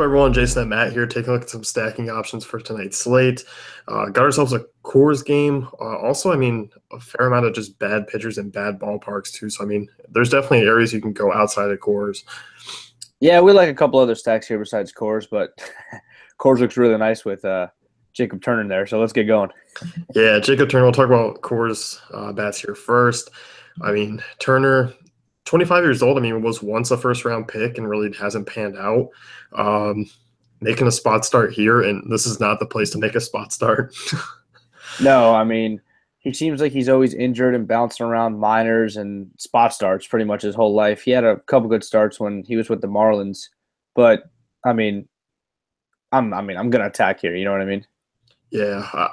everyone? Jason and Matt here, taking a look at some stacking options for tonight's slate. Got ourselves a Coors game. Also, a fair amount of just bad pitchers and bad ballparks too. So, there's definitely areas you can go outside of Coors. Yeah, we like a couple other stacks here besides Coors, but Coors looks really nice with Jacob Turner there. So let's get going. Yeah, Jacob Turner. We'll talk about Coors bats here first. Turner, 25 years old. Was once a first-round pick and really hasn't panned out. Making a spot start here, and this is not the place to make a spot start. No, he seems like he's always injured and bouncing around minors and spot starts pretty much his whole life. He had a couple good starts when he was with the Marlins, but I'm gonna attack here. You know what I mean? Yeah,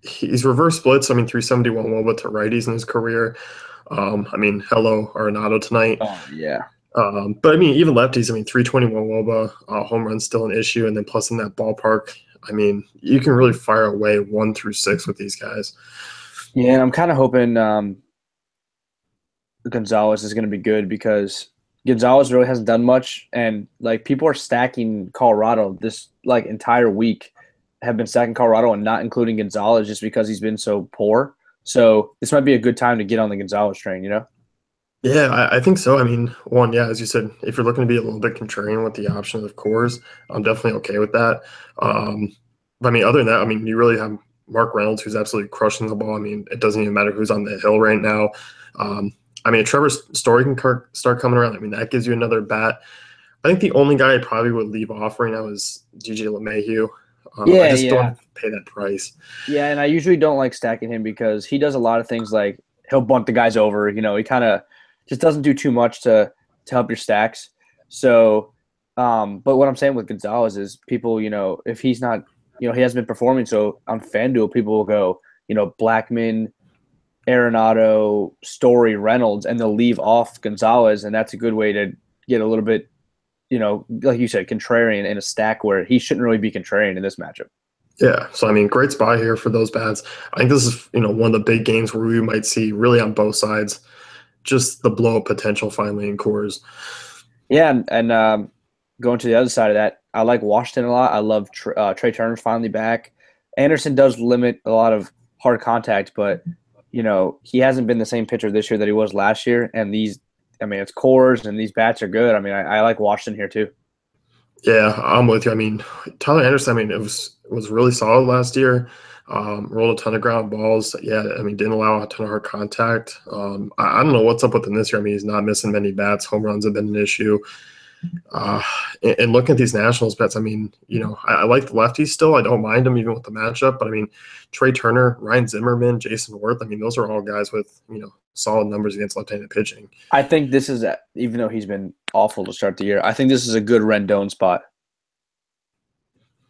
he's reverse splits. 371 woba to righties in his career. Hello Arenado tonight. Oh yeah. But even lefties. 321 woba, home run's still an issue, and then plus in that ballpark, you can really fire away 1 through 6 with these guys. Yeah, and I'm kind of hoping Gonzalez is going to be good because Gonzalez really hasn't done much, and people are stacking Colorado this entire week, have been stacking Colorado and not including Gonzalez just because he's been so poor. So this might be a good time to get on the Gonzalez train, you know? Yeah, I think so. One, yeah, as you said, if you're looking to be a little bit contrarian with the option of Coors, I'm definitely okay with that. Other than that, you really have Mark Reynolds, who's absolutely crushing the ball. It doesn't even matter who's on the hill right now. Trevor Story can start coming around. That gives you another bat. I think the only guy I probably would leave off right now is DJ LeMahieu. I just don't pay that price. Yeah, and I usually don't like stacking him because he does a lot of things like he'll bunt the guys over. He kind of just doesn't do too much to help your stacks. So, but what I'm saying with Gonzalez is people, if he's not, he hasn't been performing. So on FanDuel, people will go, Blackman, Arenado, Story, Reynolds, and they'll leave off Gonzalez. And that's a good way to get a little bit, like you said, contrarian in a stack where he shouldn't really be contrarian in this matchup. Yeah, so great spot here for those bats. I think this is one of the big games where we might see really on both sides just the blow up potential finally in Coors. Yeah, and going to the other side of that, I like Washington a lot. I love Trey Turner's finally back. Anderson does limit a lot of hard contact, but he hasn't been the same pitcher this year that he was last year. And it's Coors and these bats are good. I like Washington here too. Yeah, I'm with you. Tyler Anderson, it was really solid last year. Rolled a ton of ground balls. Yeah, didn't allow a ton of hard contact. I don't know what's up with him this year. He's not missing many bats. Home runs have been an issue. And looking at these Nationals bets, I like the lefties still. I don't mind them even with the matchup. But Trey Turner, Ryan Zimmerman, Jason Worth. Those are all guys with solid numbers against left-handed pitching. I think this is even though he's been awful to start the year. I think this is a good Rendon spot.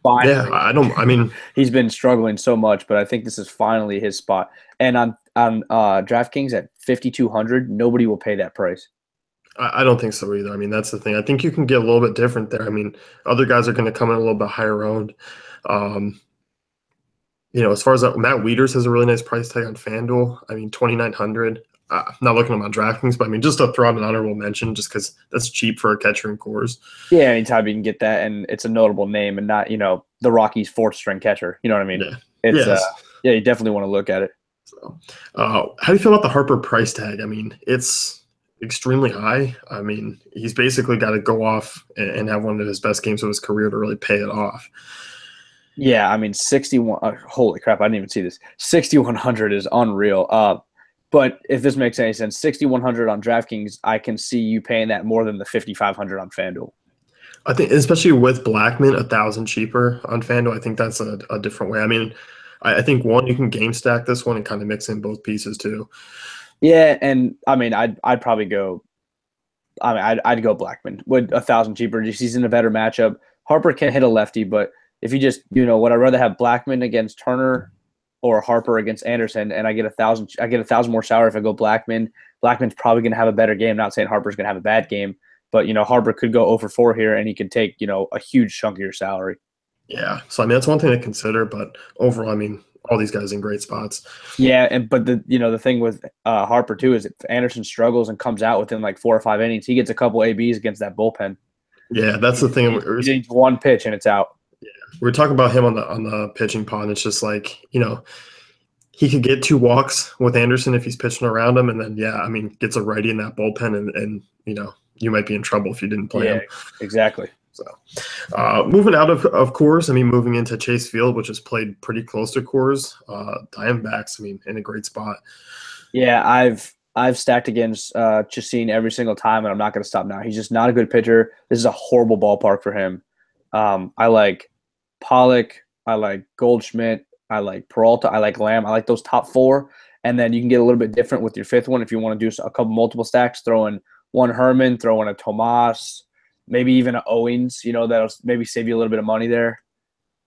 Finally. Yeah, he's been struggling so much, but I think this is finally his spot. And on DraftKings at 5,200, nobody will pay that price. I don't think so either. That's the thing. I think you can get a little bit different there. Other guys are going to come in a little bit higher owned. As far as that, Matt Wieters has a really nice price tag on FanDuel. 2,900. I'm not looking at my DraftKings, but just to throw out an honorable mention, just because that's cheap for a catcher in Coors. Yeah, anytime you can get that, and it's a notable name, and not the Rockies' fourth string catcher. You know what I mean? Yeah. It's you definitely want to look at it. So, how do you feel about the Harper price tag? It's extremely high. He's basically got to go off and have one of his best games of his career to really pay it off. Yeah, 61. Holy crap! I didn't even see this. 6,100 is unreal. But if this makes any sense, 6,100 on DraftKings, I can see you paying that more than the 5,500 on FanDuel. I think, especially with Blackman, 1,000 cheaper on FanDuel, I think that's a different way. I think you can game stack this one and kind of mix in both pieces too. Yeah, and I'd probably go. I'd go Blackman with 1,000 cheaper. Just he's in a better matchup. Harper can hit a lefty, but if you just would I rather have Blackman against Turner or Harper against Anderson, and I get 1,000. I get 1,000 more salary if I go Blackman. Blackman's probably going to have a better game. Not saying Harper's going to have a bad game, but Harper could go 0 for 4 here, and he could take a huge chunk of your salary. Yeah, so that's one thing to consider. But overall, all these guys in great spots. Yeah, but the thing with Harper too is if Anderson struggles and comes out within 4 or 5 innings, he gets a couple ABs against that bullpen. Yeah, that's the thing. He needs one pitch and it's out. We're talking about him on the pitching pod. And it's just like, he could get 2 walks with Anderson if he's pitching around him, and then gets a righty in that bullpen, and you might be in trouble if you didn't play Yeah, him. exactly. So, moving out of Coors, moving into Chase Field, which is played pretty close to Coors. Diamondbacks, in a great spot. Yeah, I've stacked against Chacin every single time, and I'm not going to stop now. He's just not a good pitcher. This is a horrible ballpark for him. I like Pollock. I like Goldschmidt. I like Peralta. I like Lamb. I like those top 4. And then you can get a little bit different with your 5th one if you want to do a couple multiple stacks. Throw in one Herman, throw in a Tomas, maybe even an Owens. That'll maybe save you a little bit of money there.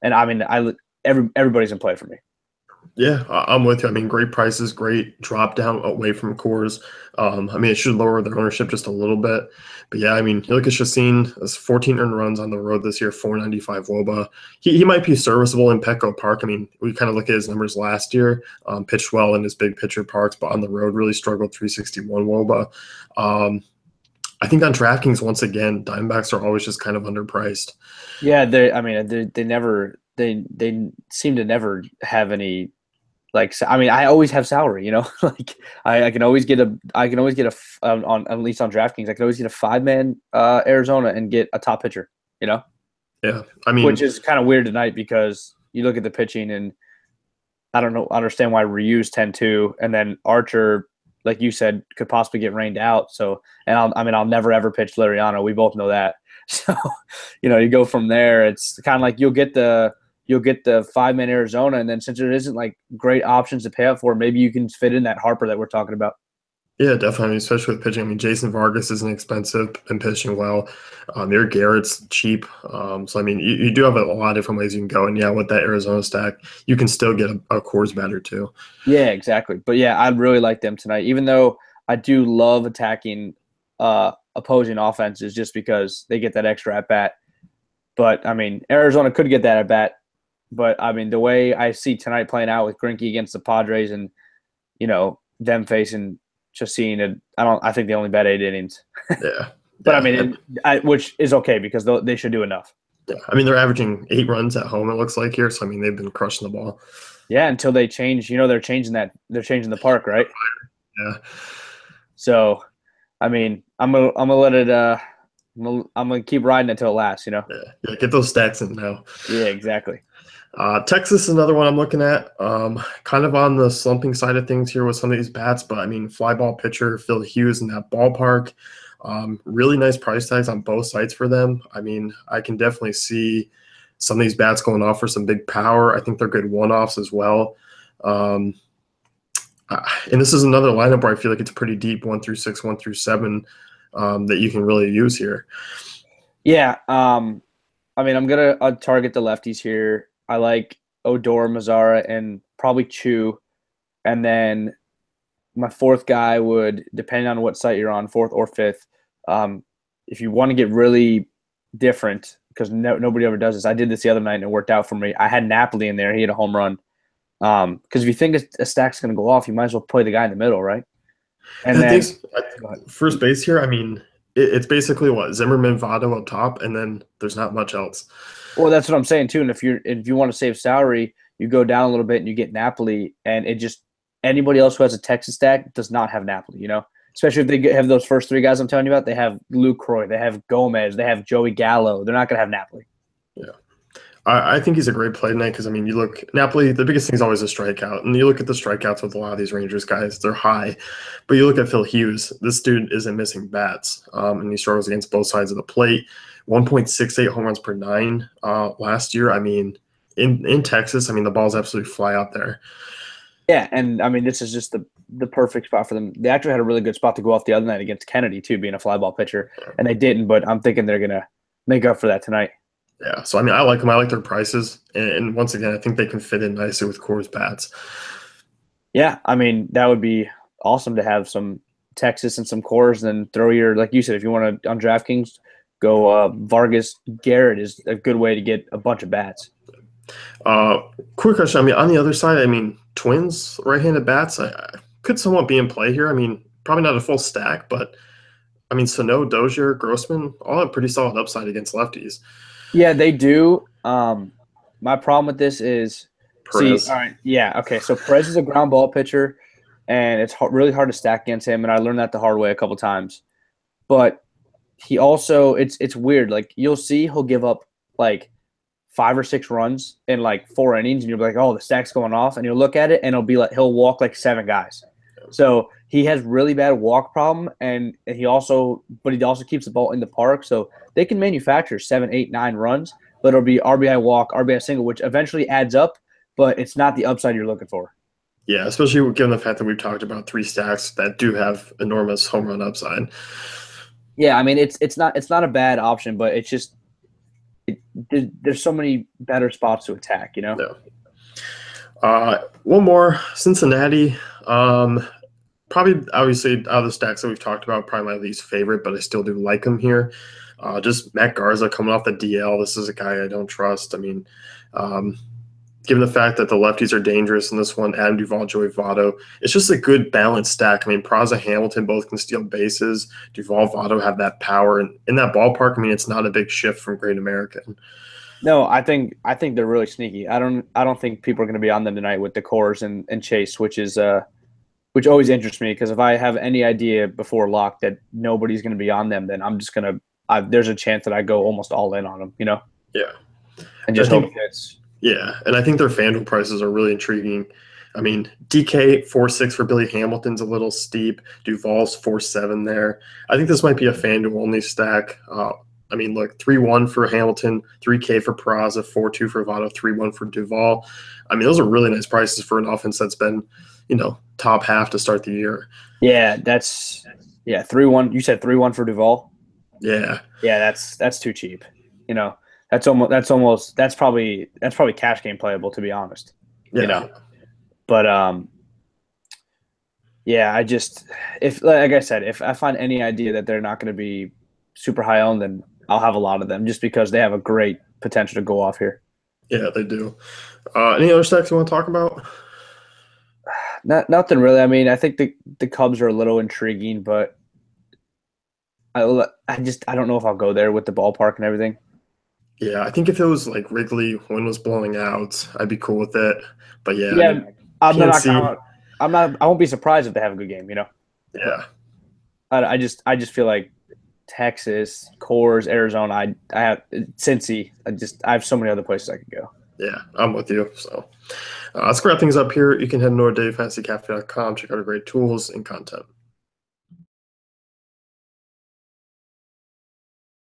And everybody's in play for me. Yeah, I'm with you. Great prices, great drop down away from Coors. It should lower their ownership just a little bit. But yeah, you look at Chacin, has 14 earned runs on the road this year, 495 WOBA. He might be serviceable in Petco Park. We kind of look at his numbers last year, pitched well in his big pitcher parks, but on the road really struggled, 361 WOBA. I think on DraftKings, once again, Diamondbacks are always just kind of underpriced. Yeah, they seem to never have any. I always have salary, I can always get on at least on DraftKings, I can always get a 5-man Arizona and get a top pitcher, Yeah, which is kind of weird tonight because you look at the pitching and I don't understand why Ryu's 10-2 and then Archer, like you said, could possibly get rained out. So, and I'll never ever pitch Liriano. We both know that. So, you go from there. It's kind of like you'll get the 5-man Arizona, and then since there isn't like great options to pay up for, maybe you can fit in that Harper that we're talking about. Yeah, definitely. Especially with pitching. Jason Vargas isn't expensive and pitching well. Eric Garrett's cheap. So you do have a lot of different ways you can go. And yeah, with that Arizona stack, you can still get a Coors batter too. Yeah, exactly. But yeah, I really like them tonight, even though I do love attacking opposing offenses just because they get that extra at bat. But Arizona could get that at bat. But the way I see tonight playing out with Greinke against the Padres and them facing Chacin, I think they only bet 8 innings. Yeah, but which is okay because they should do enough. Yeah, they're averaging 8 runs at home. It looks like here, so they've been crushing the ball. Yeah, until they change. They're changing the park, right? Yeah. So, I'm gonna let it. I'm gonna keep riding until it lasts. Yeah, get those stacks in now. Yeah, exactly. Texas is another one I'm looking at. Kind of on the slumping side of things here with some of these bats, but fly ball pitcher Phil Hughes in that ballpark. Really nice price tags on both sides for them. I can definitely see some of these bats going off for some big power. I think they're good one-offs as well. And this is another lineup where I feel like it's pretty deep, 1 through 6, 1 through 7, that you can really use here. Yeah. I'm going to target the lefties here. I like Odor, Mazzara, and probably Chu. And then my 4th guy would, depending on what site you're on, 4th or 5th, if you want to get really different, because nobody ever does this. I did this the other night, and it worked out for me. I had Napoli in there. He had a home run. Because if you think a stack's going to go off, you might as well play the guy in the middle, right? And then first base here, it's basically what, Zimmerman, Votto up top, and then there's not much else. Well, that's what I'm saying too. And if you want to save salary, you go down a little bit and you get Napoli, and anybody else who has a Texas stack does not have Napoli. Especially if they have those first 3 guys I'm telling you about. They have Lucroy, they have Gomez, they have Joey Gallo. They're not going to have Napoli. Yeah. I think he's a great play tonight because, you look – Napoli, the biggest thing is always a strikeout. And you look at the strikeouts with a lot of these Rangers guys, they're high. But you look at Phil Hughes, this dude isn't missing bats, and he struggles against both sides of the plate. 1.68 home runs per 9 last year. In Texas, the balls absolutely fly out there. Yeah, and this is just the perfect spot for them. They actually had a really good spot to go off the other night against Kennedy, too, being a fly ball pitcher. And they didn't, but I'm thinking they're going to make up for that tonight. Yeah, so I like them. I like their prices, and once again, I think they can fit in nicely with Coors bats. Yeah, that would be awesome to have some Texas and some Coors, and then throw your, like you said, if you want to on DraftKings, go Vargas. Garrett is a good way to get a bunch of bats. Quick question. On the other side, Twins right-handed bats could somewhat be in play here. Probably not a full stack, but I mean, Sano, Dozier, Grossman, all have pretty solid upside against lefties. Yeah, they do. My problem with this is, see, all Perez. right, yeah, okay. So Perez is a ground ball pitcher, and it's really hard to stack against him. And I learned that the hard way a couple times. But he also, it's weird. Like you'll see, he'll give up like 5 or 6 runs in like 4 innings, and you'll be like, oh, the stack's going off, and you'll look at it, and it'll be like he'll walk like 7 guys. So he has really bad walk problem, and he also, but he also keeps the ball in the park. So they can manufacture 7, 8, 9 runs, but it'll be RBI walk, RBI single, which eventually adds up, but it's not the upside you're looking for. Yeah, especially given the fact that we've talked about three stacks that do have enormous home run upside. Yeah, I mean it's not a bad option, but it's just there's so many better spots to attack. Yeah. One more, Cincinnati. Probably, obviously, out of the stacks that we've talked about, probably my least favorite, but I still do like him here. Just Matt Garza coming off the DL. This is a guy I don't trust. I mean, um, given the fact that the lefties are dangerous in this one, Adam Duvall, Joey Votto, it's just a good balanced stack. I mean, Praza, Hamilton both can steal bases. Duvall, Votto have that power, and in that ballpark, I mean, it's not a big shift from Great American. No, I think they're really sneaky. I don't think people are going to be on them tonight with the Coors and Chase, which always interests me because if I have any idea before lock that nobody's going to be on them, then I'm just gonna. There's a chance that I go almost all in on them, Yeah, and I just hope think it hits. Yeah, and I think their FanDuel prices are really intriguing. I mean, DK 4.6 for Billy Hamilton's a little steep. Duvall's 4.7 there. I think this might be a FanDuel only stack. I mean, look, 3.1 for Hamilton, 3K for Peraza, 4.2 for Votto, 3.1 for Duvall. I mean, those are really nice prices for an offense that's been, top half to start the year. Yeah, 3-1. You said 3-1 for Duvall. Yeah, Yeah, that's too cheap. You know, that's probably cash game playable to be honest. You yeah, know, but yeah, I just if like I said, if I find any idea that they're not going to be super high owned, then I'll have a lot of them just because they have a great potential to go off here. yeah, they do. Any other stacks you want to talk about? Nothing really. I mean, I think the Cubs are a little intriguing, but I don't know if I'll go there with the ballpark and everything. Yeah, I think if it was like Wrigley, wind was blowing out, I'd be cool with it. But yeah, I Yeah, mean, I'm not. PNC, I'm not. I won't be surprised if they have a good game. yeah. I just feel like Texas, Coors, Arizona. I have Cincy. I have so many other places I could go. Yeah, I'm with you. So let's wrap things up here. You can head over to davefantasycafe.com, check out our great tools and content.